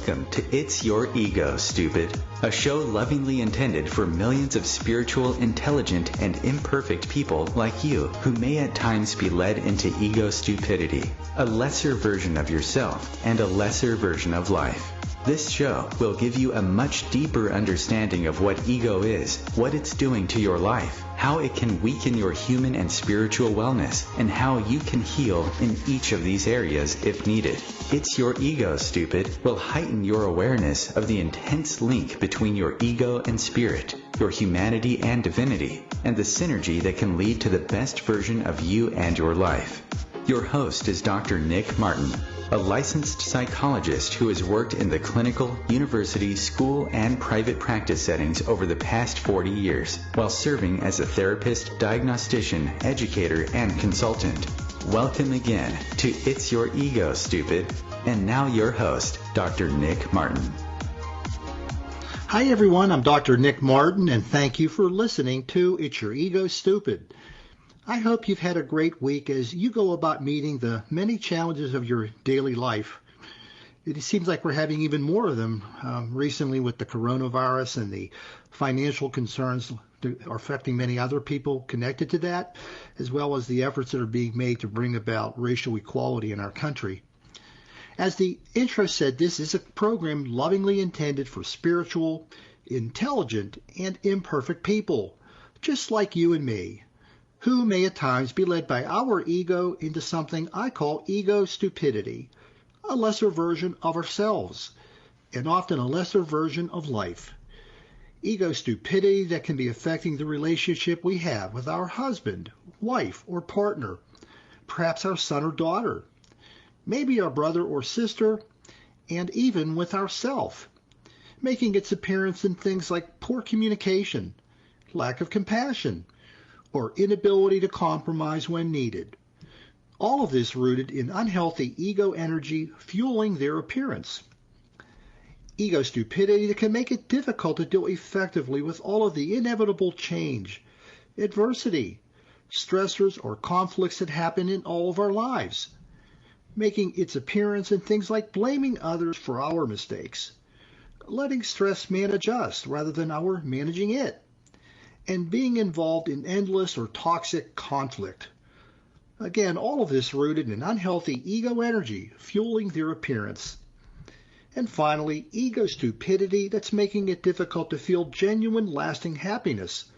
Welcome to It's Your Ego, Stupid, a show lovingly intended for millions of spiritual, intelligent, and imperfect people like you who may at times be led into ego stupidity, a lesser version of yourself and a lesser version of life. This show will give you a much deeper understanding of what ego is, what it's doing to your life, how it can weaken your human and spiritual wellness, and how you can heal in each of these areas if needed. It's Your Ego, Stupid will heighten your awareness of the intense link between your ego and spirit, your humanity and divinity, and the synergy that can lead to the best version of you and your life. Your host is Dr. Nick Martin, a licensed psychologist who has worked in the clinical, university, school, and private practice settings over the past 40 years, while serving as a therapist, diagnostician, educator, and consultant. Welcome again to It's Your Ego, Stupid. And now your host, Dr. Nick Martin. Hi everyone, I'm Dr. Nick Martin, and thank you for listening to It's Your Ego, Stupid. I hope you've had a great week as you go about meeting the many challenges of your daily life. It seems like we're having even more of them recently with the coronavirus and the financial concerns that are affecting many other people connected to that, as well as the efforts that are being made to bring about racial equality in our country. As the intro said, this is a program lovingly intended for spiritual, intelligent, and imperfect people, just like you and me, who may at times be led by our ego into something I call ego stupidity, a lesser version of ourselves, and often a lesser version of life. Ego stupidity that can be affecting the relationship we have with our husband, wife, or partner, perhaps our son or daughter, maybe our brother or sister, and even with ourself, making its appearance in things like poor communication, lack of compassion, or inability to compromise when needed. All of this rooted in unhealthy ego energy fueling their appearance. Ego stupidity that can make it difficult to deal effectively with all of the inevitable change, adversity, stressors, or conflicts that happen in all of our lives, making its appearance in things like blaming others for our mistakes, letting stress manage us rather than our managing it, and being involved in endless or toxic conflict. Again, all of this rooted in unhealthy ego energy fueling their appearance. And finally, ego stupidity that's making it difficult to feel genuine, lasting happiness,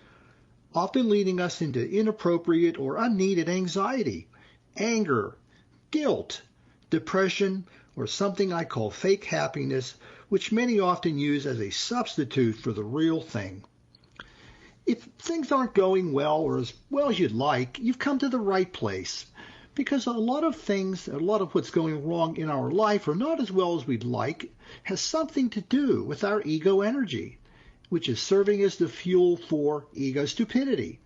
often leading us into inappropriate or unneeded anxiety, anger, guilt, depression, or something I call fake happiness, which many often use as a substitute for the real thing. If things aren't going well or as well as you'd like, you've come to the right place, because a lot of what's going wrong in our life or not as well as we'd like has something to do with our ego energy, which is serving as the fuel for ego stupidity.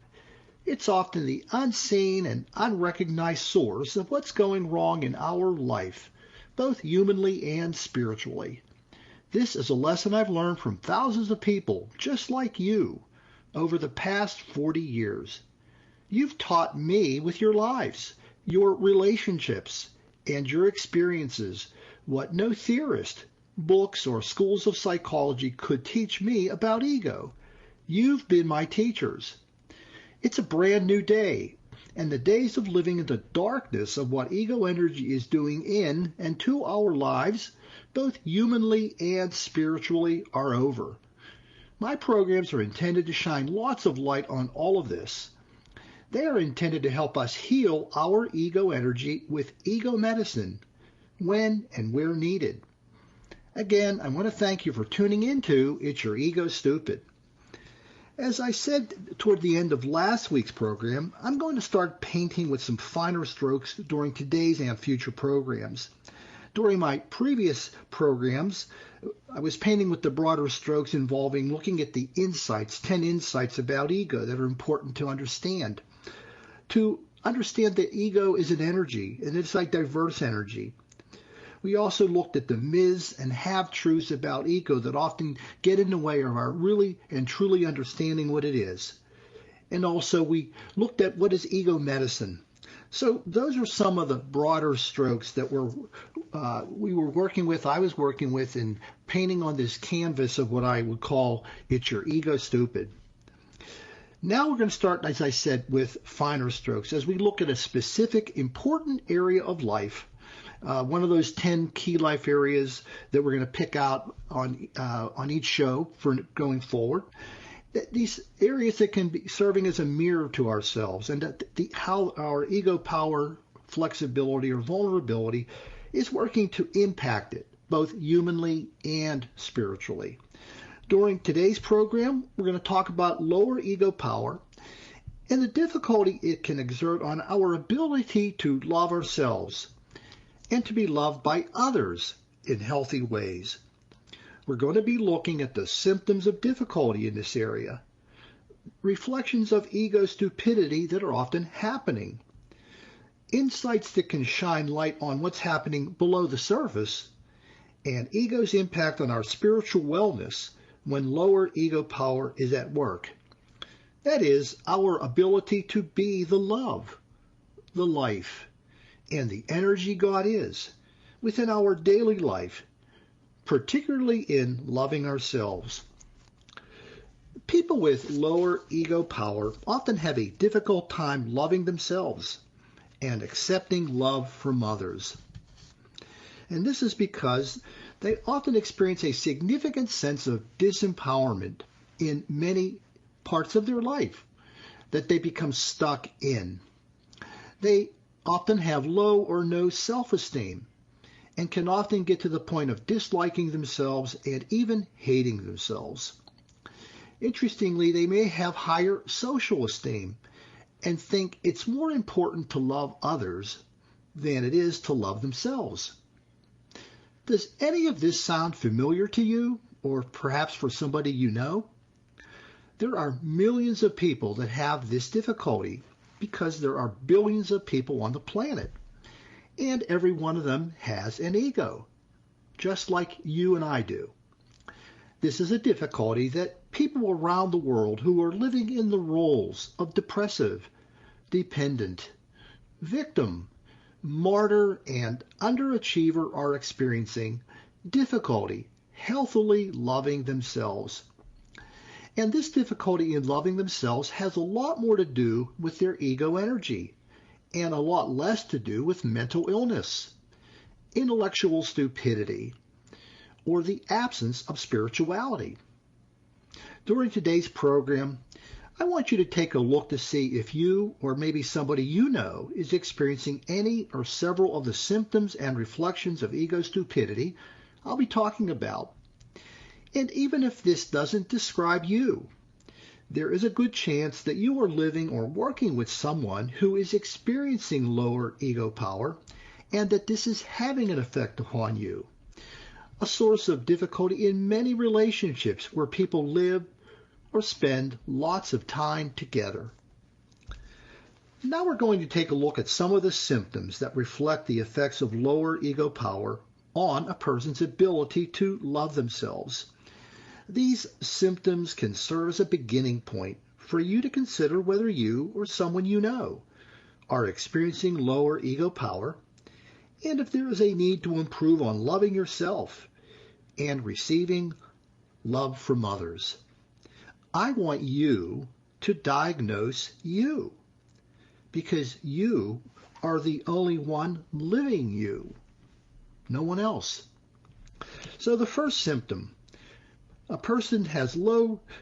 It's often the unseen and unrecognized source of what's going wrong in our life, both humanly and spiritually. This is a lesson I've learned from thousands of people just like you over the past 40 years. You've taught me with your lives, your relationships, and your experiences what no theorist, books, or schools of psychology could teach me about ego. You've been my teachers. It's a brand new day, and the days of living in the darkness of what ego energy is doing in and to our lives, both humanly and spiritually, are over. My programs are intended to shine lots of light on all of this. They are intended to help us heal our ego energy with ego medicine when and where needed. Again, I want to thank you for tuning into It's Your Ego, Stupid. As I said toward the end of last week's program, I'm going to start painting with some finer strokes during today's and future programs. During my previous programs, I was painting with the broader strokes involving looking at the 10 insights about ego that are important to understand. To understand that ego is an energy, and it's like diverse energy. We also looked at the myths and half-truths about ego that often get in the way of our really and truly understanding what it is. And also we looked at what is ego medicine, So those are some of the broader strokes that we were working with, I was working with in painting on this canvas of what I would call It's Your Ego Stupid. Now we're going to start, as I said, with finer strokes as we look at a specific important area of life, one of those 10 key life areas that we're going to pick out on each show for going forward. These areas that can be serving as a mirror to ourselves, and how our ego power, flexibility, or vulnerability is working to impact it, both humanly and spiritually. During today's program, we're going to talk about lower ego power and the difficulty it can exert on our ability to love ourselves and to be loved by others in healthy ways. We're going to be looking at the symptoms of difficulty in this area, reflections of ego stupidity that are often happening, insights that can shine light on what's happening below the surface, and ego's impact on our spiritual wellness when lower ego power is at work. That is, our ability to be the love, the life, and the energy God is within our daily life, particularly in loving ourselves. People with lower ego power often have a difficult time loving themselves and accepting love from others. And this is because they often experience a significant sense of disempowerment in many parts of their life that they become stuck in. They often have low or no self-esteem and can often get to the point of disliking themselves and even hating themselves. Interestingly, they may have higher social esteem and think it's more important to love others than it is to love themselves. Does any of this sound familiar to you, or perhaps for somebody you know? There are millions of people that have this difficulty because there are billions of people on the planet, and every one of them has an ego, just like you and I do. This is a difficulty that people around the world who are living in the roles of depressive, dependent, victim, martyr, and underachiever are experiencing difficulty healthily loving themselves. And this difficulty in loving themselves has a lot more to do with their ego energy and a lot less to do with mental illness, intellectual stupidity, or the absence of spirituality. During today's program, I want you to take a look to see if you or maybe somebody you know is experiencing any or several of the symptoms and reflections of ego stupidity I'll be talking about. And even if this doesn't describe you, there is a good chance that you are living or working with someone who is experiencing lower ego power and that this is having an effect upon you. A source of difficulty in many relationships where people live or spend lots of time together. Now we're going to take a look at some of the symptoms that reflect the effects of lower ego power on a person's ability to love themselves. These symptoms can serve as a beginning point for you to consider whether you or someone you know are experiencing lower ego power and if there is a need to improve on loving yourself and receiving love from others. I want you to diagnose you because you are the only one living you, no one else. So the first symptom, a person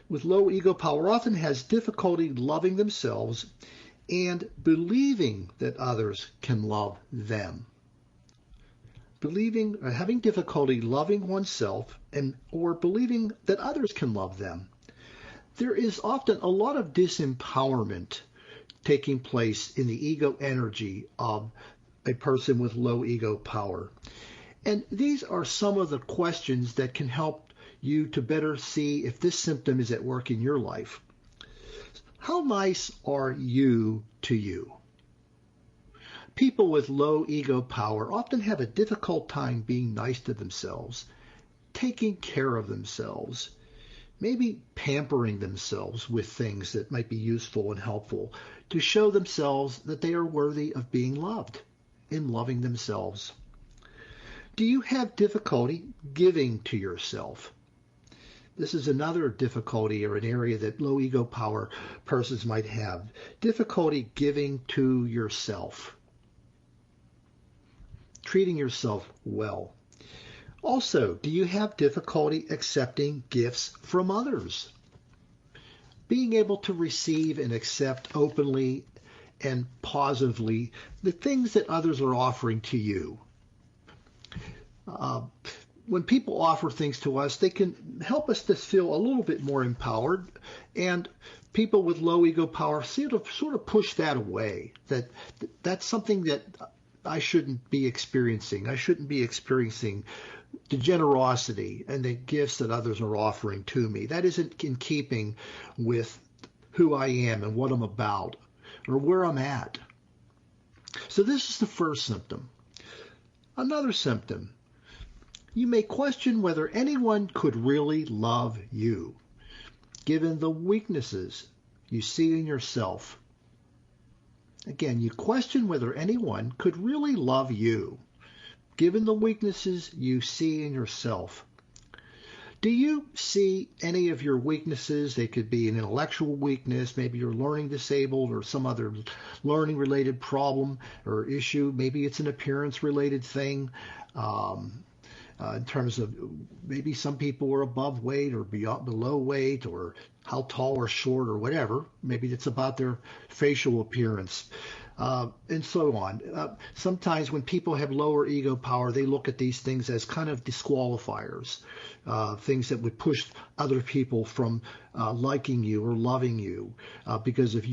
with low ego power often has difficulty loving themselves and believing that others can love them. Having difficulty loving oneself or believing that others can love them. There is often a lot of disempowerment taking place in the ego energy of a person with low ego power. And these are some of the questions that can help you to better see if this symptom is at work in your life. How nice are you to you? People with low ego power often have a difficult time being nice to themselves, taking care of themselves, maybe pampering themselves with things that might be useful and helpful to show themselves that they are worthy of being loved in loving themselves. Do you have difficulty giving to yourself? This is another difficulty or an area that low ego power persons might have. Difficulty giving to yourself. Treating yourself well. Also, do you have difficulty accepting gifts from others? Being able to receive and accept openly and positively the things that others are offering to you. When people offer things to us, they can help us to feel a little bit more empowered, and people with low ego power sort of push that away. That's something that I shouldn't be experiencing. I shouldn't be experiencing the generosity and the gifts that others are offering to me. That isn't in keeping with who I am and what I'm about or where I'm at. So this is the first symptom. Another symptom. You may question whether anyone could really love you, given the weaknesses you see in yourself. Again, you question whether anyone could really love you, given the weaknesses you see in yourself. Do you see any of your weaknesses? They could be an intellectual weakness, maybe you're learning disabled or some other learning related problem or issue. Maybe it's an appearance related thing. In terms of maybe some people are above weight or below weight or how tall or short or whatever. Maybe it's about their facial appearance and so on. Sometimes when people have lower ego power, they look at these things as kind of disqualifiers, things that would push other people from liking you or loving you because of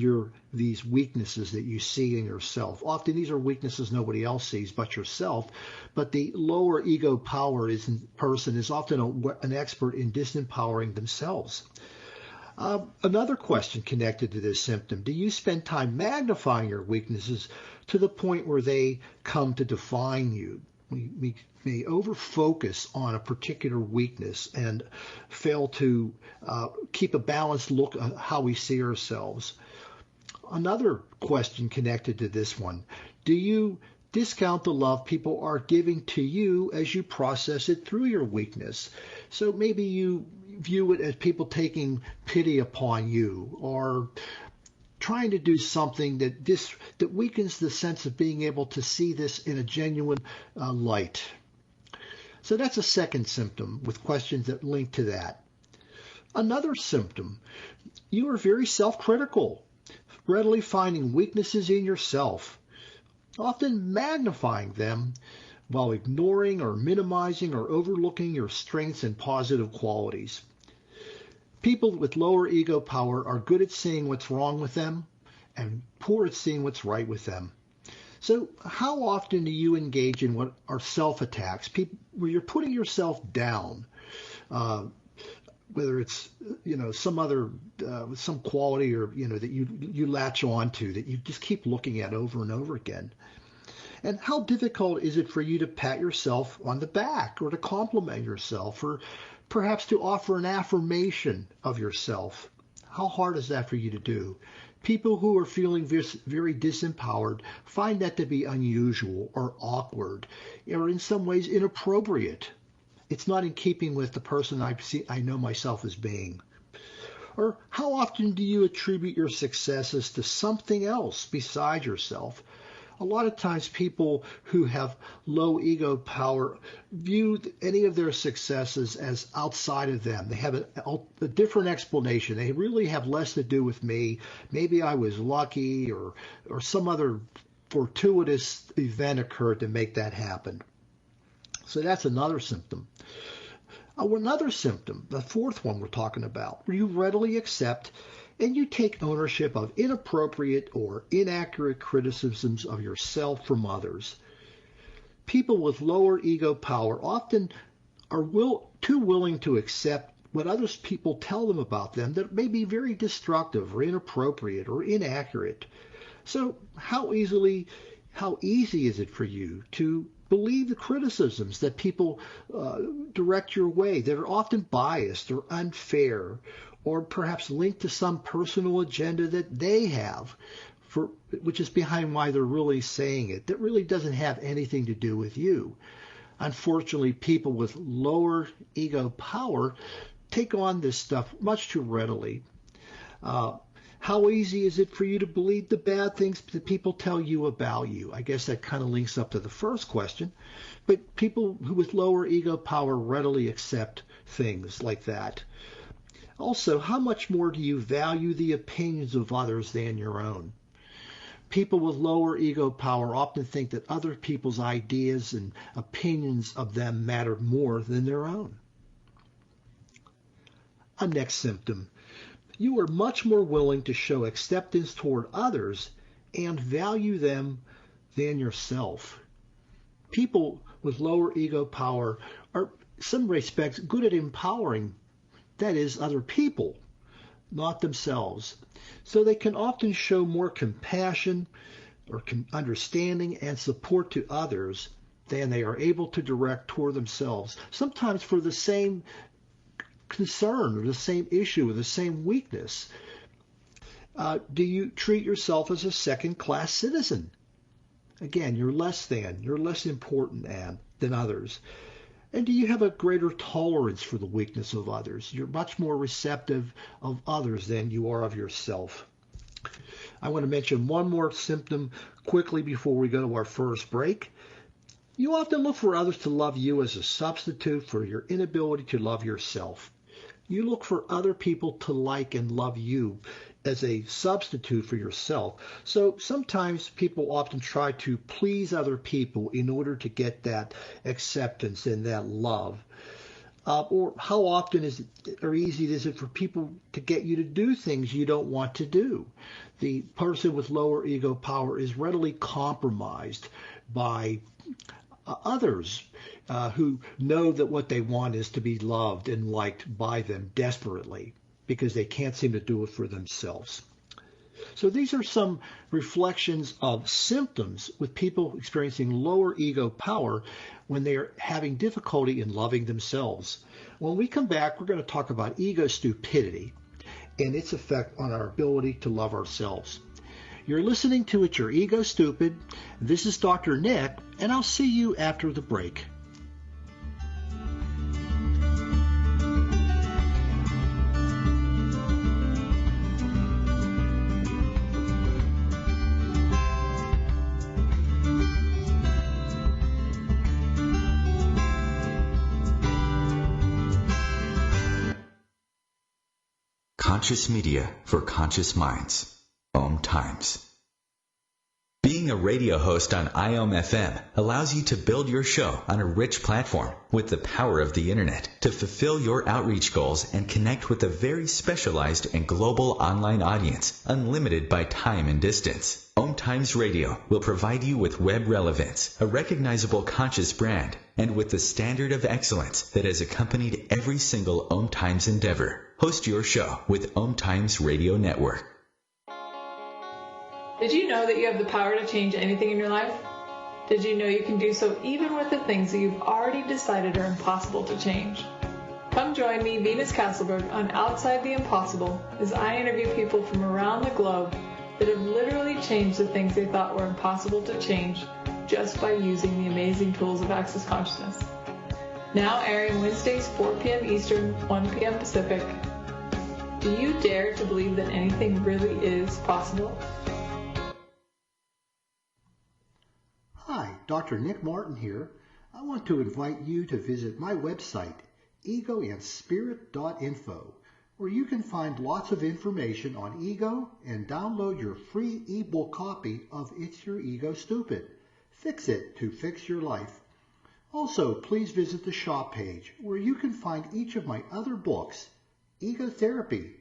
these weaknesses that you see in yourself. Often these are weaknesses nobody else sees but yourself, but the lower ego power person is often an expert in disempowering themselves. Another question connected to this symptom. Do you spend time magnifying your weaknesses to the point where they come to define you? We may over-focus on a particular weakness and fail to keep a balanced look at how we see ourselves. Another question connected to this one. Do you discount the love people are giving to you as you process it through your weakness? So maybe you view it as people taking pity upon you or trying to do something that weakens the sense of being able to see this in a genuine light. So that's a second symptom with questions that link to that. Another symptom, you are very self-critical, readily finding weaknesses in yourself, often magnifying them while ignoring or minimizing or overlooking your strengths and positive qualities. People with lower ego power are good at seeing what's wrong with them and poor at seeing what's right with them. So how often do you engage in what are self-attacks, where you're putting yourself down, whether it's some quality or that you latch on to that you just keep looking at over and over again? And how difficult is it for you to pat yourself on the back or to compliment yourself or perhaps to offer an affirmation of yourself? How hard is that for you to do? People who are feeling very disempowered find that to be unusual or awkward or in some ways inappropriate. It's not in keeping with the person I know myself as being. Or how often do you attribute your successes to something else besides yourself? A lot of times people who have low ego power view any of their successes as outside of them. They have a different explanation. They really have less to do with me. Maybe I was lucky or some other fortuitous event occurred to make that happen. So that's another symptom. Another symptom, the fourth one we're talking about, where you readily accept and you take ownership of inappropriate or inaccurate criticisms of yourself from others. People with lower ego power often are too willing to accept what other people tell them about them that may be very destructive or inappropriate or inaccurate. So how easy is it for you to Believe the criticisms that people direct your way that are often biased or unfair, or perhaps linked to some personal agenda that they have, which is behind why they're really saying it, that really doesn't have anything to do with you. Unfortunately, people with lower ego power take on this stuff much too readily. How easy is it for you to believe the bad things that people tell you about you? I guess that kind of links up to the first question. But people who with lower ego power readily accept things like that. Also, how much more do you value the opinions of others than your own? People with lower ego power often think that other people's ideas and opinions of them matter more than their own. A next symptom. You are much more willing to show acceptance toward others and value them than yourself. People with lower ego power are, in some respects, good at empowering, that is, other people, not themselves. So they can often show more compassion or understanding and support to others than they are able to direct toward themselves, sometimes for the same concern or the same issue or the same weakness. Do you treat yourself as a second-class citizen? Again, you're less important than others. And do you have a greater tolerance for the weakness of others? You're much more receptive of others than you are of yourself. I want to mention one more symptom quickly before we go to our first break. You often look for others to love you as a substitute for your inability to love yourself. You look for other people to like and love you as a substitute for yourself. So sometimes people often try to please other people in order to get that acceptance and that love. Or how often easy is it for people to get you to do things you don't want to do? The person with lower ego power is readily compromised by others who know that what they want is to be loved and liked by them desperately because they can't seem to do it for themselves. So these are some reflections of symptoms with people experiencing lower ego power when they are having difficulty in loving themselves. When we come back, we're going to talk about ego stupidity and its effect on our ability to love ourselves. You're listening to It's Your Ego Stupid. This is Dr. Nick, and I'll see you after the break. Conscious media for conscious minds. OMTimes. Being a radio host on IOM-FM allows you to build your show on a rich platform with the power of the internet to fulfill your outreach goals and connect with a very specialized and global online audience, unlimited by time and distance. OMTimes Radio will provide you with web relevance, a recognizable conscious brand, and with the standard of excellence that has accompanied every single OMTimes endeavor. Host your show with OMTimes Radio Network. Did you know that you have the power to change anything in your life? Did you know you can do so even with the things that you've already decided are impossible to change? Come join me, Venus Castleberg, on Outside the Impossible as I interview people from around the globe that have literally changed the things they thought were impossible to change just by using the amazing tools of Access Consciousness. Now airing Wednesdays 4 p.m. Eastern, 1 p.m. Pacific. Do you dare to believe that anything really is possible? Hi, Dr. Nick Martin here. I want to invite you to visit my website, egoandspirit.info, where you can find lots of information on ego and download your free ebook copy of It's Your Ego Stupid. Fix it to fix your life. Also, please visit the shop page where you can find each of my other books, Ego Therapy,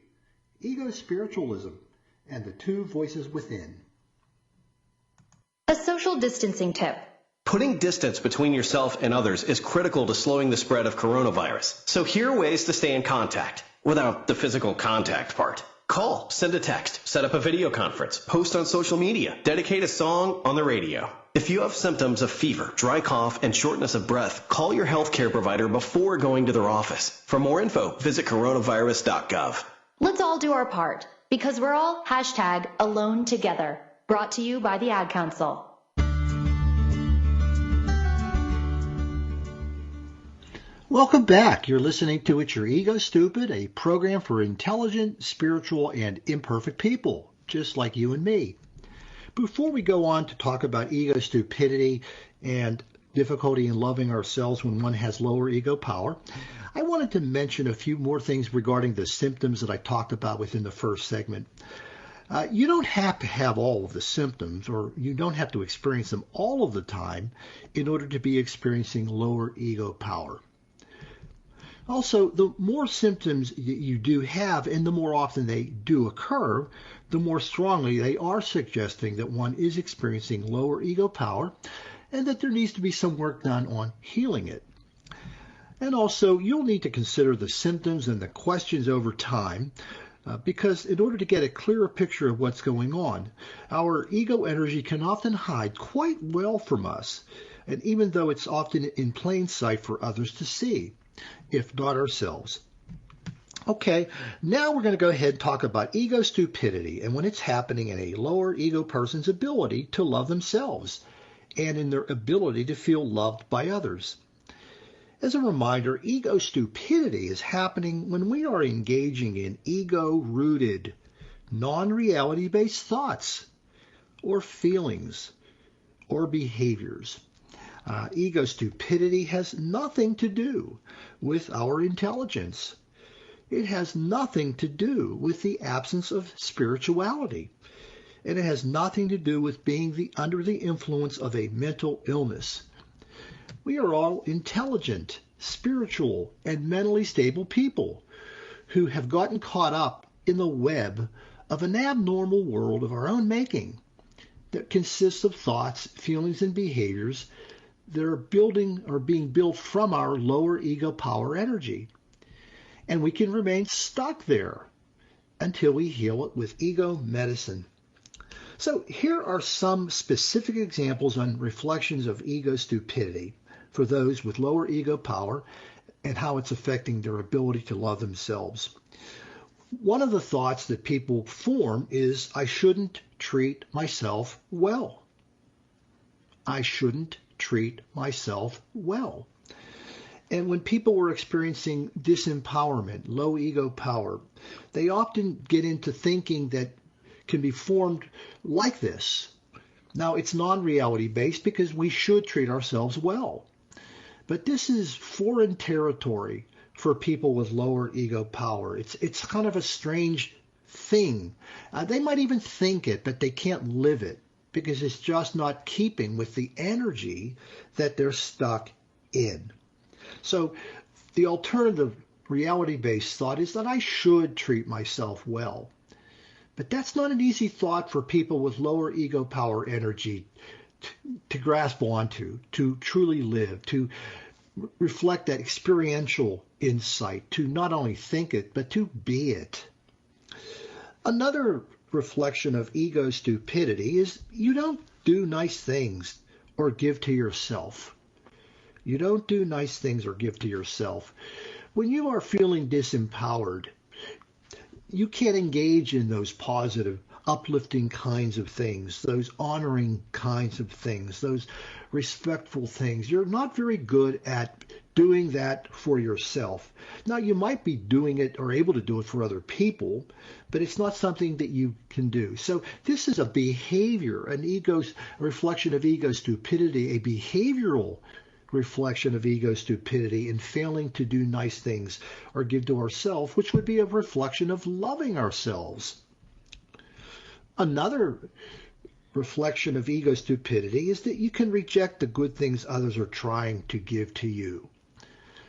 Ego Spiritualism, and The Two Voices Within. A social distancing tip. Putting distance between yourself and others is critical to slowing the spread of coronavirus. So here are ways to stay in contact without the physical contact part. Call, send a text, set up a video conference, post on social media, dedicate a song on the radio. If you have symptoms of fever, dry cough, and shortness of breath, call your healthcare provider before going to their office. For more info, visit coronavirus.gov. Let's all do our part, because we're all #AloneTogether. Brought to you by the Ad Council. Welcome back. You're listening to It's Your Ego Stupid, a program for intelligent, spiritual, and imperfect people, just like you and me. Before we go on to talk about ego stupidity and difficulty in loving ourselves when one has lower ego power, I wanted to mention a few more things regarding the symptoms that I talked about within the first segment. You don't have to have all of the symptoms, or you don't have to experience them all of the time in order to be experiencing lower ego power. Also, the more symptoms you do have and the more often they do occur, the more strongly they are suggesting that one is experiencing lower ego power and that there needs to be some work done on healing it. And also, you'll need to consider the symptoms and the questions over time because in order to get a clearer picture of what's going on, our ego energy can often hide quite well from us, and even though it's often in plain sight for others to see, if not ourselves. Okay, now we're going to go ahead and talk about ego stupidity and when it's happening in a lower ego person's ability to love themselves and in their ability to feel loved by others. As a reminder, ego stupidity is happening when we are engaging in ego-rooted, non-reality-based thoughts or feelings or behaviors. Ego stupidity has nothing to do with our intelligence. It has nothing to do with the absence of spirituality. And it has nothing to do with being under the influence of a mental illness. We are all intelligent, spiritual, and mentally stable people who have gotten caught up in the web of an abnormal world of our own making that consists of thoughts, feelings, and behaviors that are being built from our lower ego power energy. And we can remain stuck there until we heal it with ego medicine. So here are some specific examples on reflections of ego stupidity for those with lower ego power and how it's affecting their ability to love themselves. One of the thoughts that people form is, I shouldn't treat myself well. I shouldn't treat myself well. And when people were experiencing disempowerment, low ego power, they often get into thinking that can be formed like this. Now, it's non-reality based because we should treat ourselves well. But this is foreign territory for people with lower ego power. It's kind of a strange thing. They might even think it, but they can't live it because it's just not keeping with the energy that they're stuck in. So the alternative reality-based thought is that I should treat myself well. But that's not an easy thought for people with lower ego power energy to grasp onto, to truly live, to reflect that experiential insight, to not only think it, but to be it. Another reflection of ego stupidity is you don't do nice things or give to yourself. You don't do nice things or give to yourself. When you are feeling disempowered, you can't engage in those positive, uplifting kinds of things, those honoring kinds of things, those respectful things. You're not very good at doing that for yourself. Now, you might be doing it or able to do it for other people, but it's not something that you can do. So this is a behavior, a reflection of ego stupidity, a behavioral reflection of ego stupidity in failing to do nice things or give to ourselves, which would be a reflection of loving ourselves. Another reflection of ego stupidity is that you can reject the good things others are trying to give to you.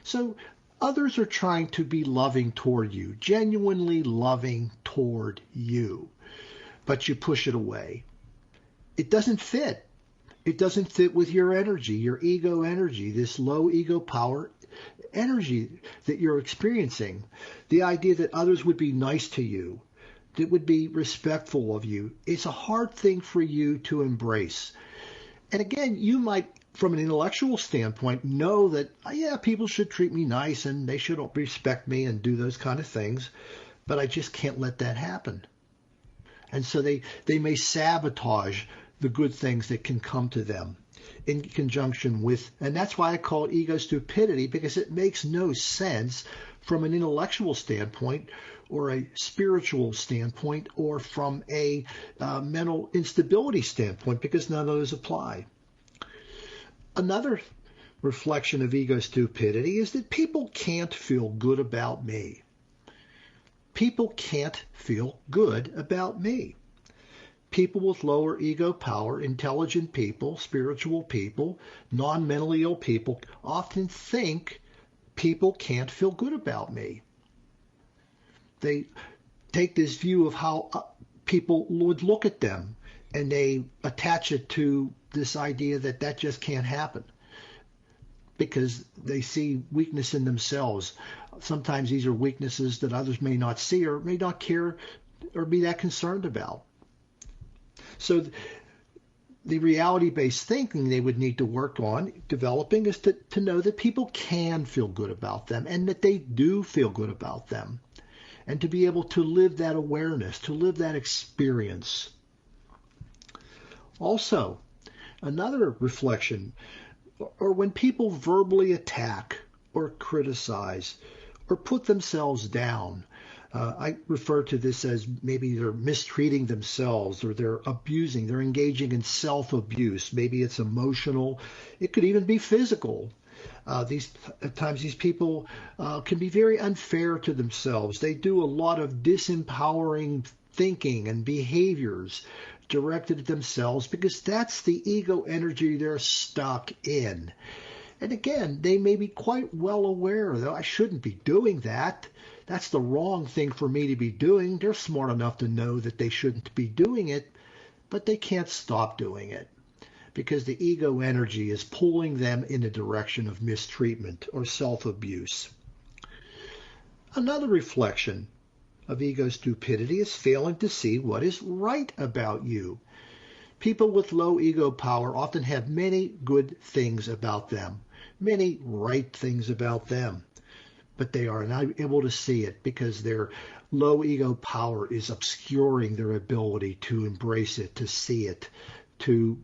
So others are trying to be loving toward you, genuinely loving toward you, but you push it away. It doesn't fit. It doesn't fit with your energy, your ego energy, this low ego power energy that you're experiencing. The idea that others would be nice to you, that would be respectful of you. It's a hard thing for you to embrace. And again, you might, from an intellectual standpoint, know that, yeah, people should treat me nice and they should respect me and do those kind of things, but I just can't let that happen. And so they may sabotage the good things that can come to them in conjunction with, and that's why I call it ego stupidity, because it makes no sense from an intellectual standpoint or a spiritual standpoint or from a mental instability standpoint, because none of those apply. Another reflection of ego stupidity is that people can't feel good about me. People can't feel good about me. People with lower ego power, intelligent people, spiritual people, non-mentally ill people often think people can't feel good about me. They take this view of how people would look at them, and they attach it to this idea that that just can't happen because they see weakness in themselves. Sometimes these are weaknesses that others may not see or may not care or be that concerned about. So the reality-based thinking they would need to work on developing is to know that people can feel good about them and that they do feel good about them, and to be able to live that awareness, to live that experience. Also, another reflection, or when people verbally attack or criticize or put themselves down, I refer to this as maybe they're mistreating themselves or they're abusing, they're engaging in self-abuse. Maybe it's emotional. It could even be physical. At times these people can be very unfair to themselves. They do a lot of disempowering thinking and behaviors directed at themselves because that's the ego energy they're stuck in. And again, they may be quite well aware that I shouldn't be doing that. That's the wrong thing for me to be doing. They're smart enough to know that they shouldn't be doing it, but they can't stop doing it because the ego energy is pulling them in a direction of mistreatment or self-abuse. Another reflection of ego stupidity is failing to see what is right about you. People with low ego power often have many good things about them, many right things about them, but they are not able to see it because their low ego power is obscuring their ability to embrace it, to see it, to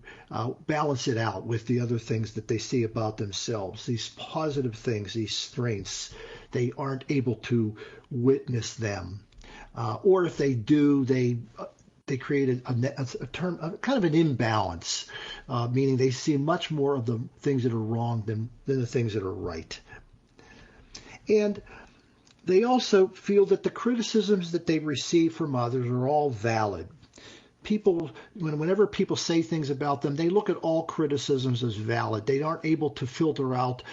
balance it out with the other things that they see about themselves. These positive things, these strengths, they aren't able to witness them. Or if they do, they create a kind of an imbalance, meaning they see much more of the things that are wrong than the things that are right. And they also feel that the criticisms that they receive from others are all valid. People, whenever people say things about them, they look at all criticisms as valid. They aren't able to filter out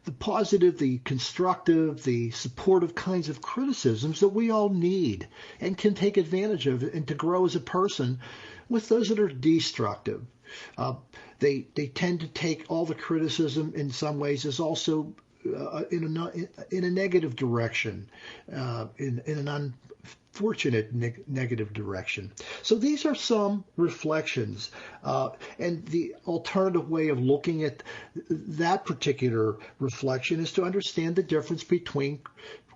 the positive, the constructive, the supportive kinds of criticisms that we all need and can take advantage of and to grow as a person with those that are destructive. They tend to take all the criticism in some ways as also in a negative direction, in an unfortunate negative direction. So these are some reflections, and the alternative way of looking at that particular reflection is to understand the difference between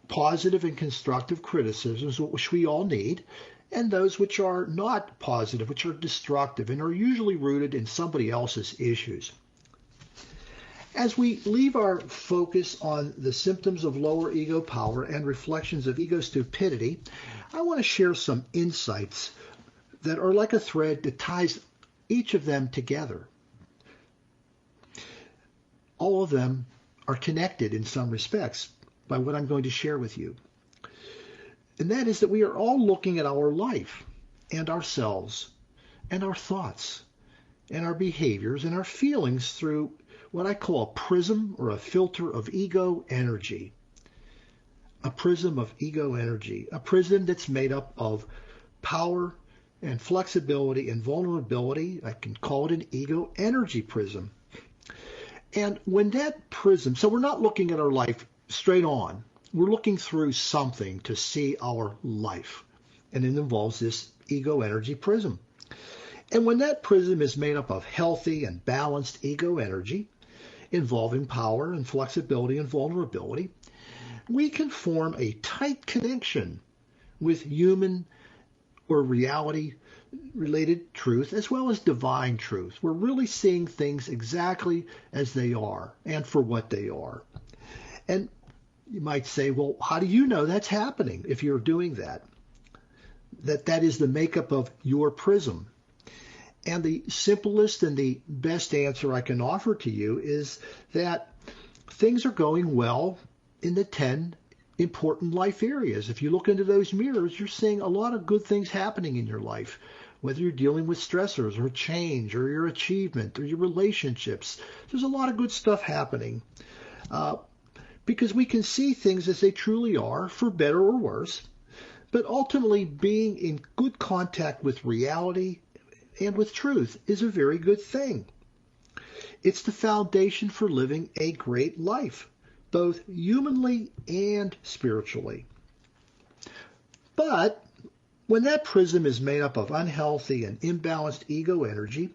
positive and constructive criticisms, which we all need, and those which are not positive, which are destructive, and are usually rooted in somebody else's issues. As we leave our focus on the symptoms of lower ego power and reflections of ego stupidity, I want to share some insights that are like a thread that ties each of them together. All of them are connected in some respects by what I'm going to share with you. And that is that we are all looking at our life and ourselves and our thoughts and our behaviors and our feelings through what I call a prism or a filter of ego energy. A prism of ego energy. A prism that's made up of power and flexibility and vulnerability. I can call it an ego energy prism. And when that prism, so we're not looking at our life straight on. We're looking through something to see our life. And it involves this ego energy prism. And when that prism is made up of healthy and balanced ego energy, involving power and flexibility and vulnerability, we can form a tight connection with human or reality-related truth as well as divine truth. We're really seeing things exactly as they are and for what they are. And you might say, well, how do you know that's happening if you're doing that? That is the makeup of your prism. And the simplest and the best answer I can offer to you is that things are going well in the 10 important life areas. If you look into those mirrors, you're seeing a lot of good things happening in your life, whether you're dealing with stressors or change or your achievement or your relationships. There's a lot of good stuff happening because we can see things as they truly are, for better or worse, but ultimately being in good contact with reality and with truth is a very good thing. It's the foundation for living a great life, both humanly and spiritually. But when that prism is made up of unhealthy and imbalanced ego energy,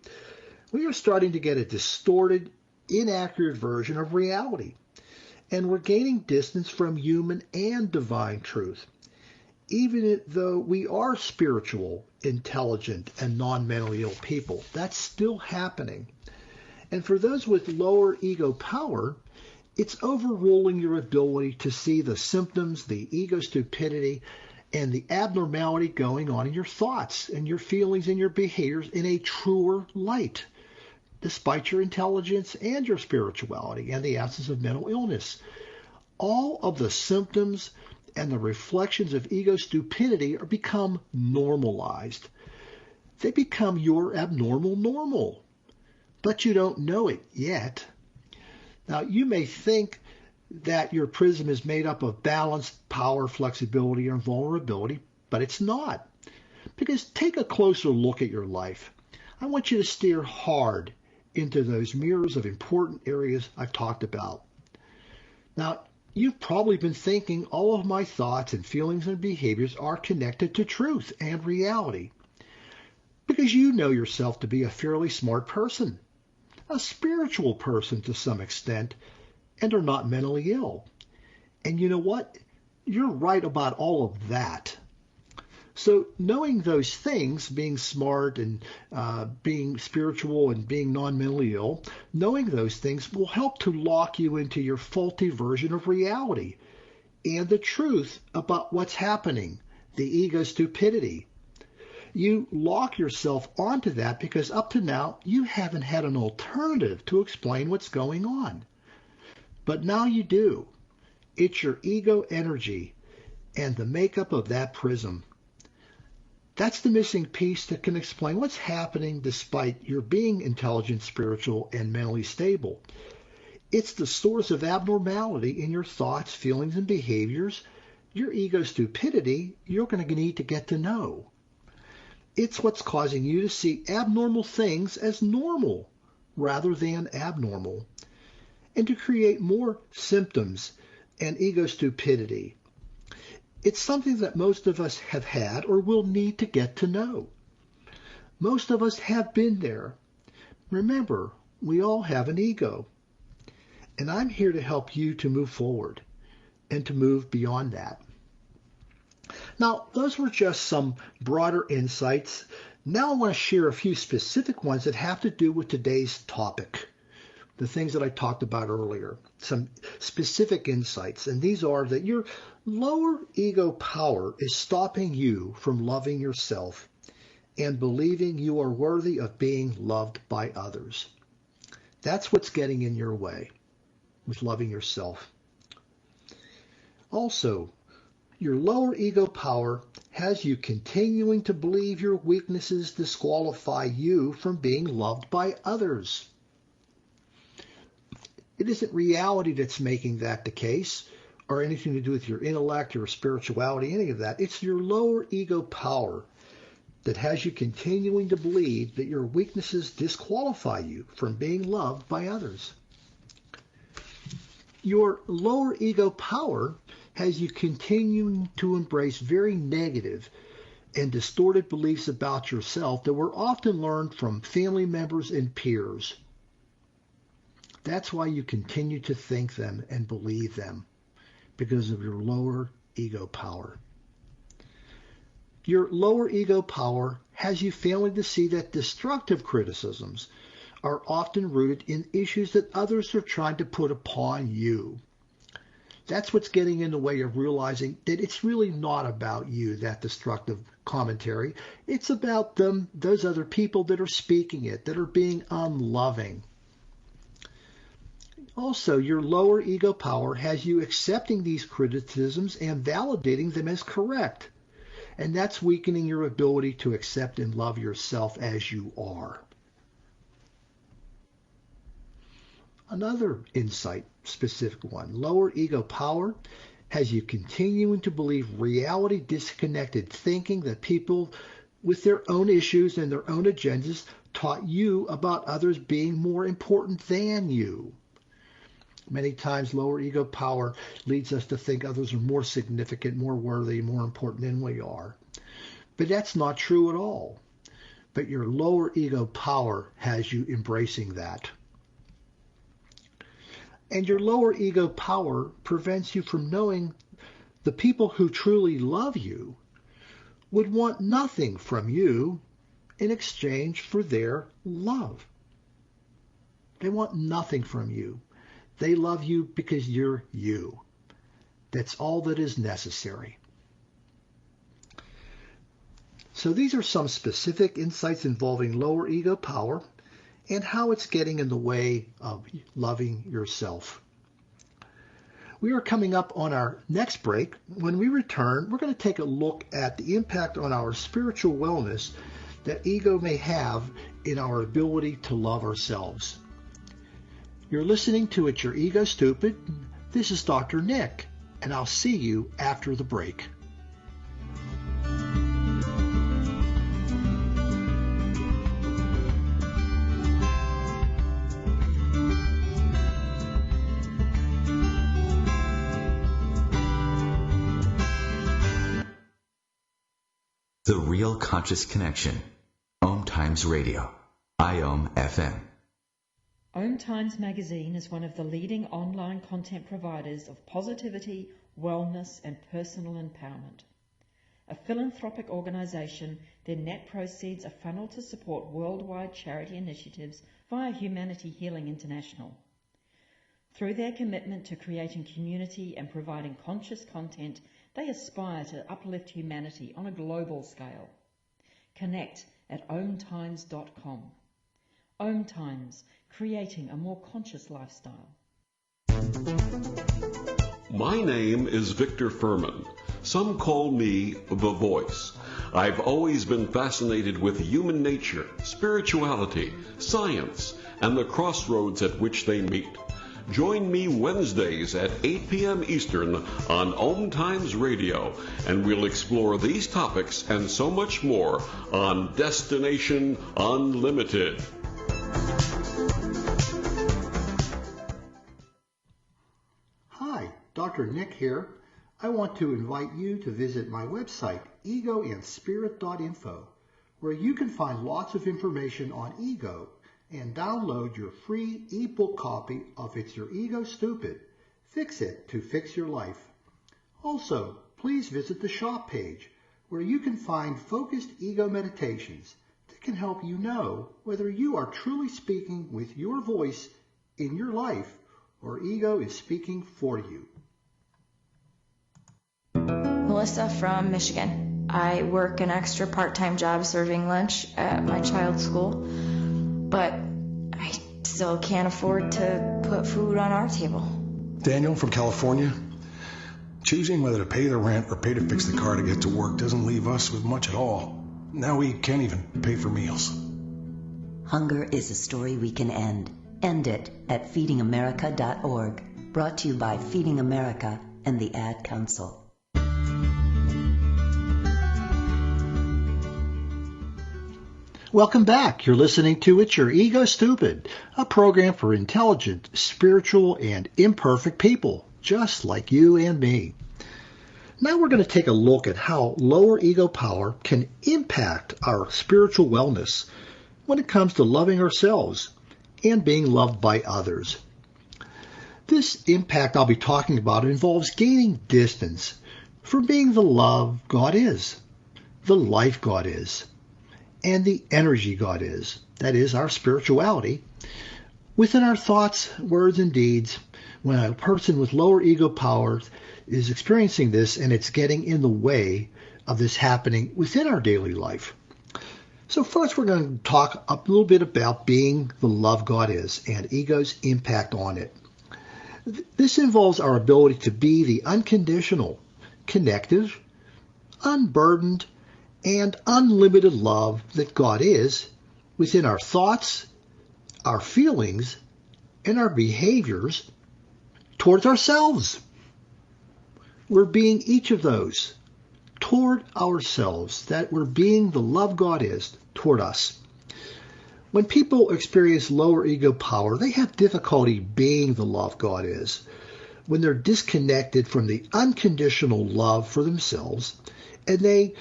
we are starting to get a distorted, inaccurate version of reality, and we're gaining distance from human and divine truth, even though we are spiritual, intelligent, and non-mentally ill people. That's still happening. And for those with lower ego power, it's overruling your ability to see the symptoms, the ego stupidity, and the abnormality going on in your thoughts and your feelings and your behaviors in a truer light, despite your intelligence and your spirituality and the absence of mental illness. All of the symptoms and the reflections of ego stupidity are become normalized. They become your abnormal normal, but you don't know it yet. Now, you may think that your prism is made up of balance, power, flexibility, and vulnerability, but it's not. Because take a closer look at your life. I want you to steer hard into those mirrors of important areas I've talked about. Now, you've probably been thinking all of my thoughts and feelings and behaviors are connected to truth and reality, because you know yourself to be a fairly smart person, a spiritual person to some extent, and are not mentally ill. And you know what? You're right about all of that. So knowing those things, being smart and being spiritual and being non-mentally ill, knowing those things will help to lock you into your faulty version of reality and the truth about what's happening, the ego stupidity. You lock yourself onto that because up to now you haven't had an alternative to explain what's going on. But now you do. It's your ego energy and the makeup of that prism. That's the missing piece that can explain what's happening despite your being intelligent, spiritual, and mentally stable. It's the source of abnormality in your thoughts, feelings, and behaviors. Your ego stupidity, you're going to need to get to know. It's what's causing you to see abnormal things as normal rather than abnormal, and to create more symptoms and ego stupidity. It's something that most of us have had or will need to get to know. Most of us have been there. Remember, we all have an ego. And I'm here to help you to move forward and to move beyond that. Now, those were just some broader insights. Now I want to share a few specific ones that have to do with today's topic, the things that I talked about earlier, some specific insights. And these are that your lower ego power is stopping you from loving yourself and believing you are worthy of being loved by others. That's what's getting in your way with loving yourself. Also, your lower ego power has you continuing to believe your weaknesses disqualify you from being loved by others. It isn't reality that's making that the case, or anything to do with your intellect or spirituality, any of that. It's your lower ego power that has you continuing to believe that your weaknesses disqualify you from being loved by others. Your lower ego power has you continuing to embrace very negative and distorted beliefs about yourself that were often learned from family members and peers. That's why you continue to think them and believe them, because of your lower ego power. Your lower ego power has you failing to see that destructive criticisms are often rooted in issues that others are trying to put upon you. That's what's getting in the way of realizing that it's really not about you, that destructive commentary. It's about them, those other people that are speaking it, that are being unloving. Also, your lower ego power has you accepting these criticisms and validating them as correct. And that's weakening your ability to accept and love yourself as you are. Another insight, specific one, lower ego power has you continuing to believe reality disconnected thinking that people with their own issues and their own agendas taught you about others being more important than you. Many times lower ego power leads us to think others are more significant, more worthy, more important than we are. But that's not true at all. But your lower ego power has you embracing that. And your lower ego power prevents you from knowing the people who truly love you would want nothing from you in exchange for their love. They want nothing from you. They love you because you're you. That's all that is necessary. So these are some specific insights involving lower ego power and how it's getting in the way of loving yourself. We are coming up on our next break. When we return, we're going to take a look at the impact on our spiritual wellness that ego may have in our ability to love ourselves. You're listening to It's Your Ego Stupid. This is Dr. Nick, and I'll see you after the break. The Real Conscious Connection. OMTimes Radio. IOM FM. OMTimes magazine is one of the leading online content providers of positivity, wellness, and personal empowerment. A philanthropic organization, their net proceeds are funneled to support worldwide charity initiatives via Humanity Healing International. Through their commitment to creating community and providing conscious content, they aspire to uplift humanity on a global scale. Connect at omtimes.com. OMTimes, creating a more conscious lifestyle. My name is Victor Furman. Some call me The Voice. I've always been fascinated with human nature, spirituality, science, and the crossroads at which they meet. Join me Wednesdays at 8 p.m. Eastern on OMTimes Radio, and we'll explore these topics and so much more on Destination Unlimited. Hi, Dr. Nick here. I want to invite you to visit my website, egoandspirit.info, where you can find lots of information on ego and download your free ebook copy of It's Your Ego Stupid. Fix it to fix your life. Also, please visit the shop page where you can find focused ego meditations that can help you know whether you are truly speaking with your voice in your life or ego is speaking for you. Melissa from Michigan. I work an extra part-time job serving lunch at my child's school, but I still can't afford to put food on our table. Daniel from California. Choosing whether to pay the rent or pay to fix the car to get to work doesn't leave us with much at all. Now we can't even pay for meals. Hunger is a story we can end. End it at feedingamerica.org. Brought to you by Feeding America and the Ad Council. Welcome back. You're listening to It's Your Ego Stupid, a program for intelligent, spiritual, and imperfect people, just like you and me. Now we're going to take a look at how lower ego power can impact our spiritual wellness when it comes to loving ourselves and being loved by others. This impact I'll be talking about involves gaining distance from being the love God is, the life God is, and the energy God is, that is, our spirituality, within our thoughts, words, and deeds. When a person with lower ego power is experiencing this and it's getting in the way of this happening within our daily life. So first we're going to talk a little bit about being the love God is and ego's impact on it. This involves our ability to be the unconditional, connective, unburdened, and unlimited love that God is within our thoughts, our feelings, and our behaviors towards ourselves. We're being each of those toward ourselves, that we're being the love God is toward us. When people experience lower ego power, they have difficulty being the love God is when they're disconnected from the unconditional love for themselves, and they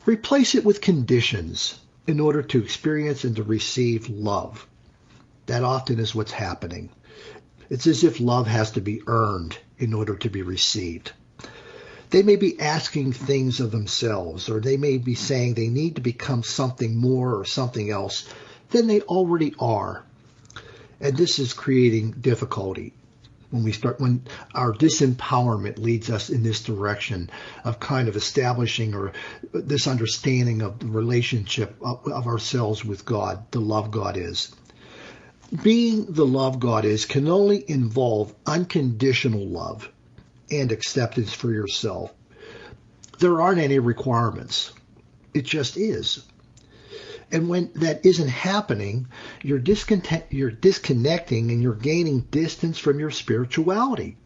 replace it with conditions in order to experience and to receive love. That often is what's happening. It's as if love has to be earned in order to be received. They may be asking things of themselves, or they may be saying they need to become something more or something else than they already are. And this is creating difficulty when our disempowerment leads us in this direction of kind of establishing or this understanding of the relationship of ourselves with God, the love God is. Being the love God is can only involve unconditional love and acceptance for yourself. There aren't any requirements. It just is. And when that isn't happening, you're disconnecting and you're gaining distance from your spirituality,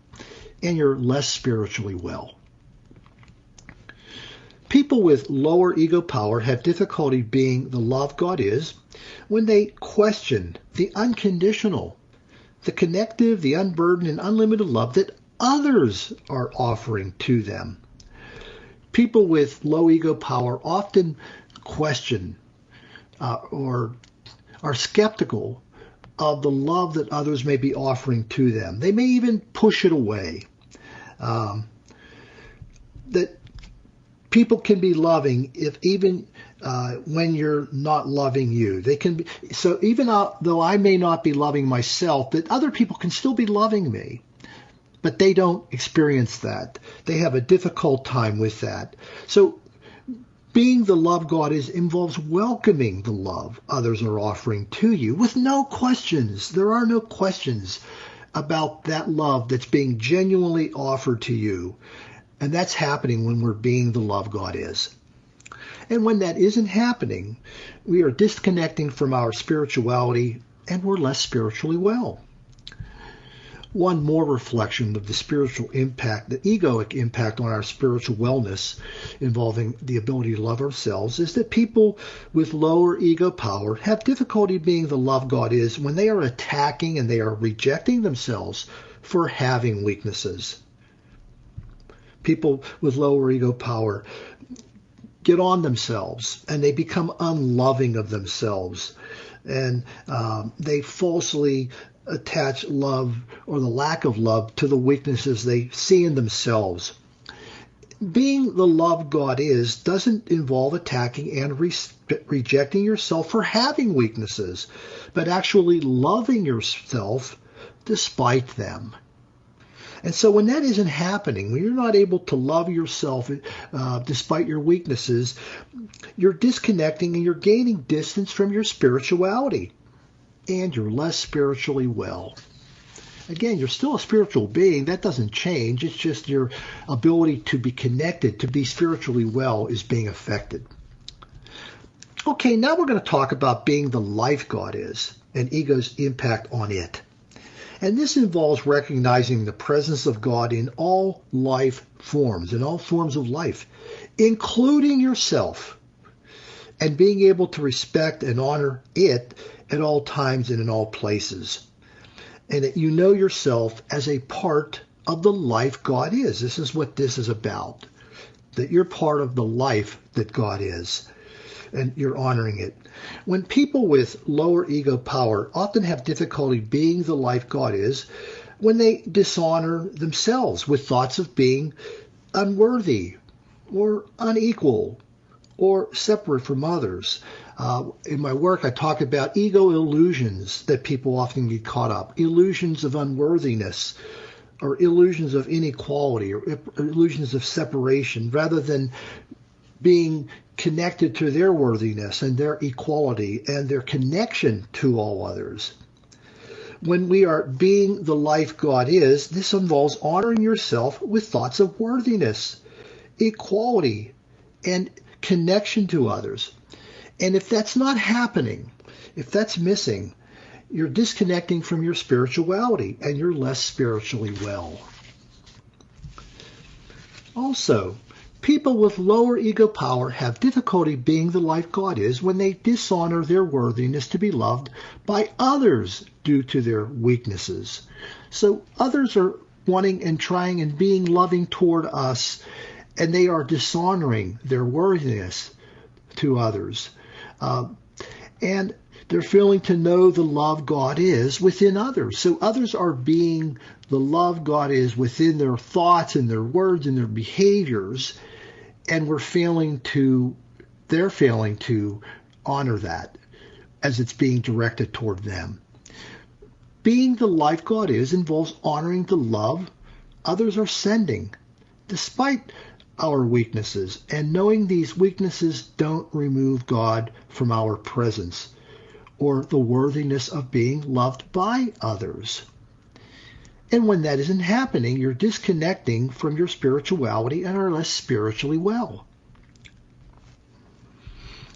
and you're less spiritually well. People with lower ego power have difficulty being the love God is when they question the unconditional, the connective, the unburdened, and unlimited love that others are offering to them. People with low ego power often question or are skeptical of the love that others may be offering to them. They may even push it away. That people can be loving if even when you're not loving you. They can be, so even though I may not be loving myself, that other people can still be loving me. But they don't experience that. They have a difficult time with that. So being the love God is involves welcoming the love others are offering to you with no questions. There are no questions about that love that's being genuinely offered to you. And that's happening when we're being the love God is. And when that isn't happening, we are disconnecting from our spirituality and we're less spiritually well. One more reflection of the spiritual impact, the egoic impact on our spiritual wellness involving the ability to love ourselves is that people with lower ego power have difficulty being the love God is when they are attacking and they are rejecting themselves for having weaknesses. People with lower ego power get on themselves and they become unloving of themselves, and they falsely attach love or the lack of love to the weaknesses they see in themselves. Being the love God is doesn't involve attacking and rejecting yourself for having weaknesses, but actually loving yourself despite them. And so when that isn't happening, when you're not able to love yourself despite your weaknesses, you're disconnecting and you're gaining distance from your spirituality. And you're less spiritually well. Again, you're still a spiritual being. That doesn't change. It's just your ability to be connected, to be spiritually well, is being affected. Okay, now we're going to talk about being the life God is and ego's impact on it. And this involves recognizing the presence of God in all life forms, in all forms of life, including yourself, and being able to respect and honor it at all times and in all places. And that you know yourself as a part of the life God is. This is what this is about. that you're part of the life that God is, and you're honoring it. When people with lower ego power often have difficulty being the life God is, when they dishonor themselves with thoughts of being unworthy or unequal or separate from others. In my work, I talk about ego illusions that people often get caught up, illusions of unworthiness, or illusions of inequality, or illusions of separation, rather than being connected to their worthiness and their equality and their connection to all others. When we are being the life God is, this involves honoring yourself with thoughts of worthiness, equality, and connection to others. And if that's not happening, if that's missing, you're disconnecting from your spirituality and you're less spiritually well. Also, people with lower ego power have difficulty being the life God is when they dishonor their worthiness to be loved by others due to their weaknesses. So others are wanting and trying and being loving toward us, and they are dishonoring their worthiness to others. And they're failing to know the love God is within others. So others are being the love God is within their thoughts and their words and their behaviors, and they're failing to honor that as it's being directed toward them. Being the life God is involves honoring the love others are sending, despite our weaknesses, and knowing these weaknesses don't remove God from our presence or the worthiness of being loved by others. And when that isn't happening, you're disconnecting from your spirituality and are less spiritually well.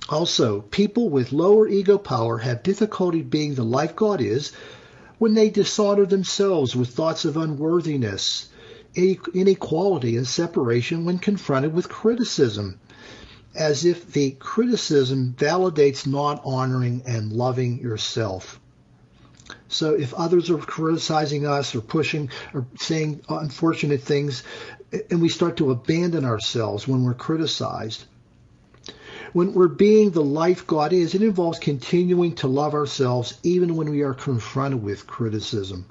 Also, people with lower ego power have difficulty being the life God is when they dishonor themselves with thoughts of unworthiness, inequality, and separation when confronted with criticism, as if the criticism validates not honoring and loving yourself. So if others are criticizing us or pushing or saying unfortunate things, and we start to abandon ourselves when we're criticized, when we're being the life God is, it involves continuing to love ourselves even when we are confronted with criticism.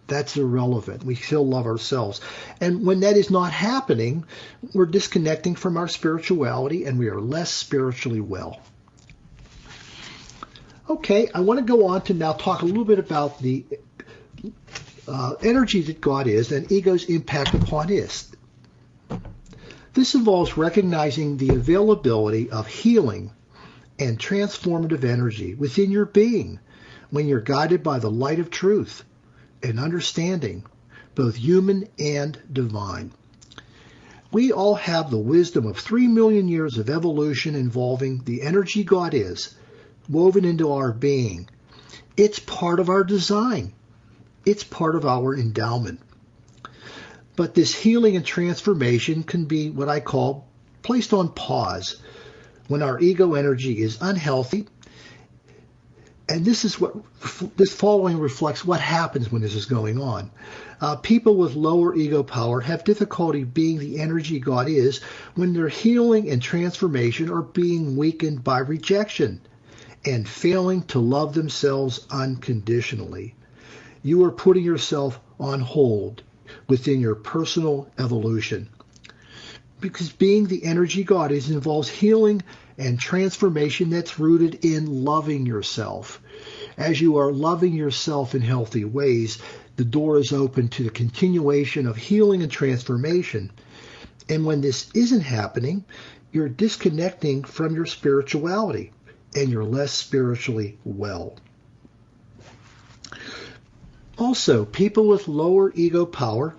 That's irrelevant. We still love ourselves. And when that is not happening, we're disconnecting from our spirituality and we are less spiritually well. Okay, I want to go on to now talk a little bit about the energy that God is and ego's impact upon it. This involves recognizing the availability of healing and transformative energy within your being when you're guided by the light of truth and understanding, both human and divine. We all have the wisdom of 3 million years of evolution involving the energy God is, woven into our being. It's part of our design. It's part of our endowment. But this healing and transformation can be what I call placed on pause when our ego energy is unhealthy. And this following reflects what happens when this is going on. People with lower ego power have difficulty being the energy God is when their healing and transformation are being weakened by rejection and failing to love themselves unconditionally. You are putting yourself on hold within your personal evolution. Because being the energy God is involves healing and transformation that's rooted in loving yourself. As you are loving yourself in healthy ways, the door is open to the continuation of healing and transformation. And when this isn't happening, you're disconnecting from your spirituality and you're less spiritually well. Also, people with lower ego power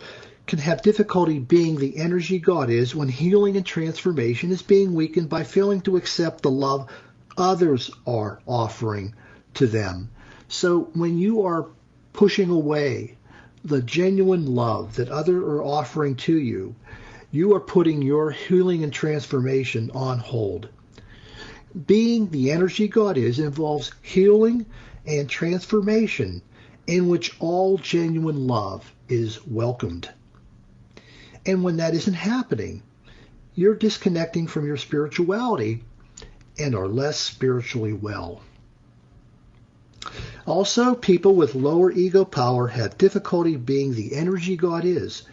can have difficulty being the energy God is when healing and transformation is being weakened by failing to accept the love others are offering to them. So when you are pushing away the genuine love that others are offering to you, you are putting your healing and transformation on hold. Being the energy God is involves healing and transformation in which all genuine love is welcomed. And when that isn't happening, you're disconnecting from your spirituality and are less spiritually well. Also, people with lower ego power have difficulty being the energy God is,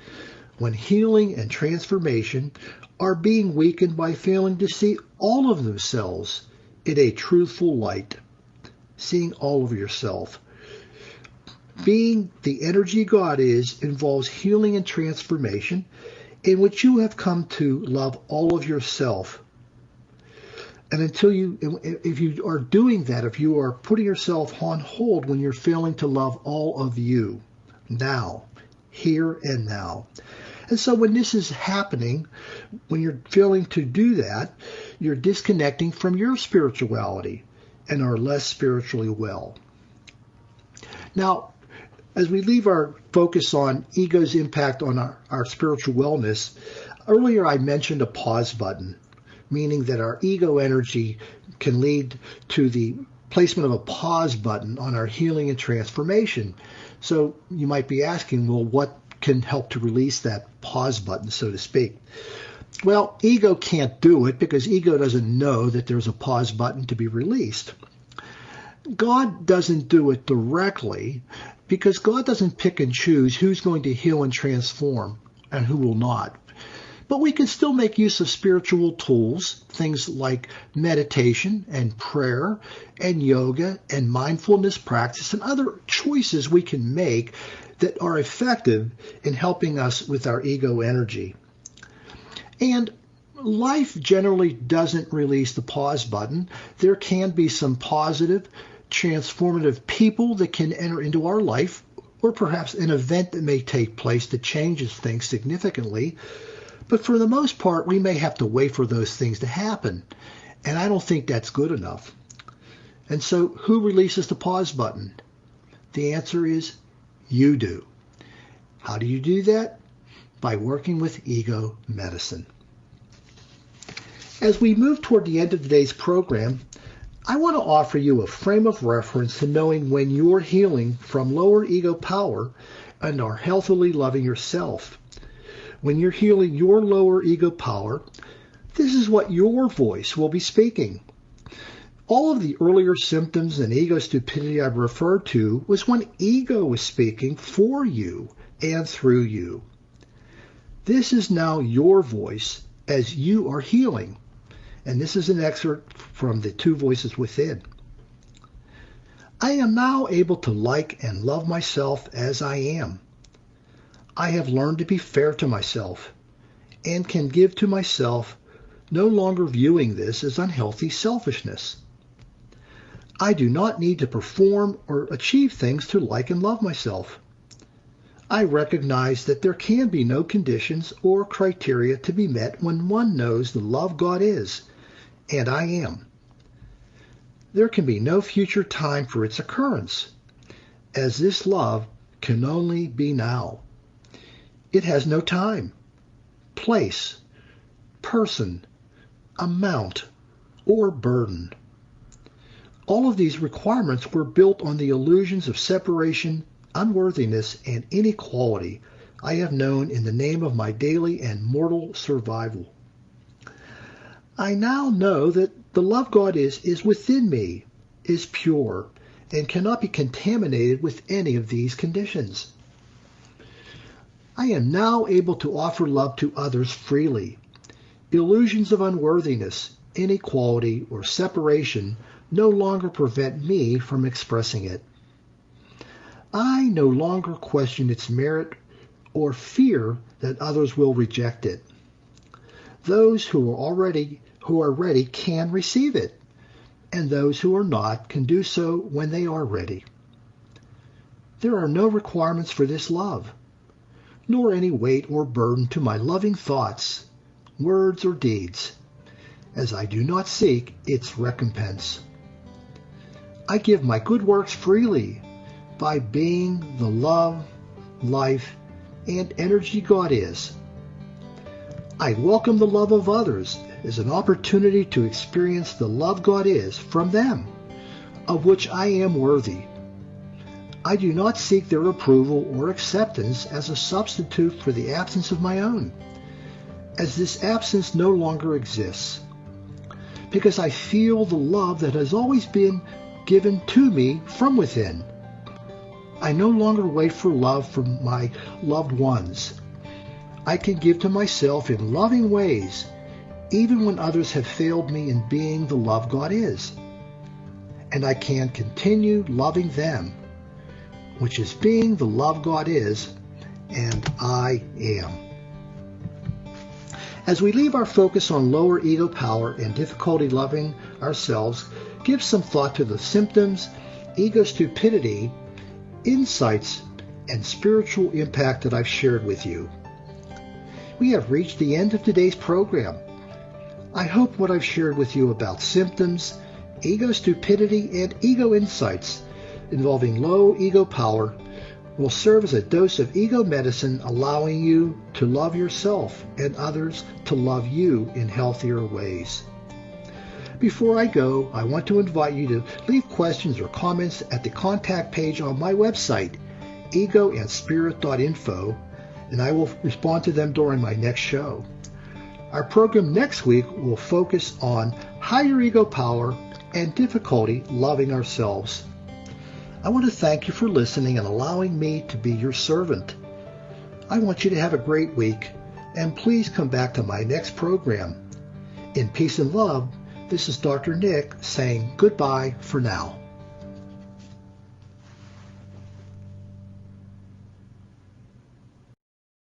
when healing and transformation are being weakened by failing to see all of themselves in a truthful light, seeing all of yourself. Being the energy God is involves healing and transformation in which you have come to love all of yourself. And if you are doing that, if you are putting yourself on hold when you're failing to love all of you now, here and now. And so when this is happening, when you're failing to do that, you're disconnecting from your spirituality and are less spiritually well. Now, as we leave our focus on ego's impact on our spiritual wellness, earlier I mentioned a pause button, meaning that our ego energy can lead to the placement of a pause button on our healing and transformation. So you might be asking, well, what can help to release that pause button, so to speak? Well, ego can't do it because ego doesn't know that there's a pause button to be released. God doesn't do it directly because God doesn't pick and choose who's going to heal and transform and who will not. But we can still make use of spiritual tools, things like meditation and prayer and yoga and mindfulness practice and other choices we can make that are effective in helping us with our ego energy. And life generally doesn't release the pause button. There can be some positive, transformative people that can enter into our life, or perhaps an event that may take place that changes things significantly. But for the most part, we may have to wait for those things to happen. And I don't think that's good enough. And so who releases the pause button? The answer is you do. How do you do that? By working with ego medicine. As we move toward the end of today's program, I want to offer you a frame of reference to knowing when you're healing from lower ego power and are healthily loving yourself. When you're healing your lower ego power, this is what your voice will be speaking. All of the earlier symptoms and ego stupidity I've referred to was when ego was speaking for you and through you. This is now your voice as you are healing. And this is an excerpt from the Two Voices Within. I am now able to like and love myself as I am. I have learned to be fair to myself and can give to myself, no longer viewing this as unhealthy selfishness. I do not need to perform or achieve things to like and love myself. I recognize that there can be no conditions or criteria to be met when one knows the love God is, and I am. There can be no future time for its occurrence, as this love can only be now. It has no time, place, person, amount, or burden. All of these requirements were built on the illusions of separation, unworthiness, and inequality I have known in the name of my daily and mortal survival. I now know that the love God is within me, is pure, and cannot be contaminated with any of these conditions. I am now able to offer love to others freely. Illusions of unworthiness, inequality, or separation no longer prevent me from expressing it. I no longer question its merit or fear that others will reject it. Those who are ready can receive it, and those who are not can do so when they are ready. There are no requirements for this love, nor any weight or burden to my loving thoughts, words, or deeds, as I do not seek its recompense. I give my good works freely by being the love, life, and energy God is. I welcome the love of others as an opportunity to experience the love God is from them, of which I am worthy. I do not seek their approval or acceptance as a substitute for the absence of my own. as this absence no longer exists, because I feel the love that has always been given to me from within. I no longer wait for love from my loved ones. I can give to myself in loving ways, even when others have failed me in being the love God is. And I can continue loving them, which is being the love God is, and I am. As we leave our focus on lower ego power and difficulty loving ourselves, give some thought to the symptoms, ego stupidity, insights, and spiritual impact that I've shared with you. We have reached the end of today's program. I hope what I've shared with you about symptoms, ego stupidity, and ego insights involving low ego power will serve as a dose of ego medicine, allowing you to love yourself and others to love you in healthier ways. Before I go, I want to invite you to leave questions or comments at the contact page on my website, egoandspirit.info, and I will respond to them during my next show. Our program next week will focus on higher ego power and difficulty loving ourselves. I want to thank you for listening and allowing me to be your servant. I want you to have a great week, and please come back to my next program. In peace and love, this is Dr. Nick saying goodbye for now.